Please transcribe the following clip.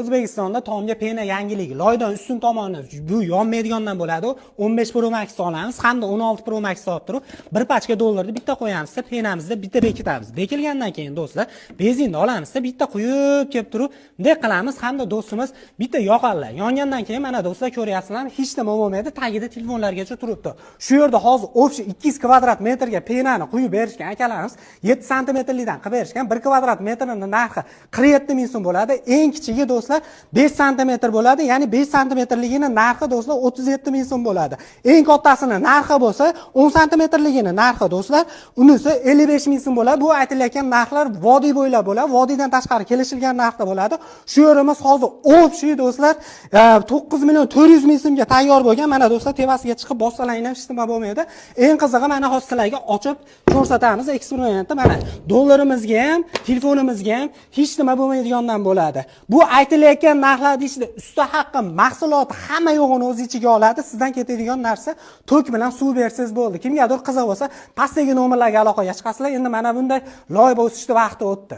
O'zbekistonda tomga pena yangiligi. Loydan ustun tomoni bu yonmaydigandan bo'ladi. 15 Pro Max olamiz hamda 16 Pro Max olib turib, bir pachka dollarni bitta qo'yamiz, penamizda bitta bekitamiz. Bekilgandan keyin do'stlar, benzinni olamiz, bitta quyib kelib turib, bunday qilamiz hamda do'stimiz bitta yoqallar. Yongandan keyin mana do'stlar ko'ryapsizlar, hech nima bo'lmaydi, tagida telefonlargacha turibdi. Shu yerda hozir общий 200 kvadrat metrga penani quyib berishgan akalarimiz 7 santimetrlikdan qilib berishgan. 1 kvadrat metrining narxi 47 ming so'm bo'ladi. Eng kichigi do'stlar 5 santimetr bo'ladi. Ya'ni 5 santimetrligining narxi do'stlar 37 ming so'm bo'ladi. Eng kattasining narxi bo'lsa 10 santimetrligining narxi do'stlar unisi 55 ming so'm bo'ladi. Bu aytilayotgan narxlar vodiy bo'ylab bo'ladi. Vodiydan tashqari kelishilgan narxda bo'ladi. Shu yerimiz hozir общий do'stlar 9 million 400 ming so'mga tayyor bo'lgan. Mana do'stlar tevasiga chiqib bossalayman, hech nima bo'lmaydi. Eng qizig'i mana hozir sizlarga ochib ko'rsatamiz eksperimentni. Mana dollarimizga ham, telefonimizga ham hech nima bo'lmaydigandan bo'ladi. Bu aytilayotgan narxlarning ichida usta haqqi mahsuloti hamma yo'g'ini o'z ichiga oladi. Sizdan ketadigan narsa tok bilan suv bersangiz bo'ldi. Kimgadir qiziq bo'lsa, pastdagi nomerlarga aloqaga chiqasizlar. Endi mana bunday loyiha o'sishni vaqti o'tdi.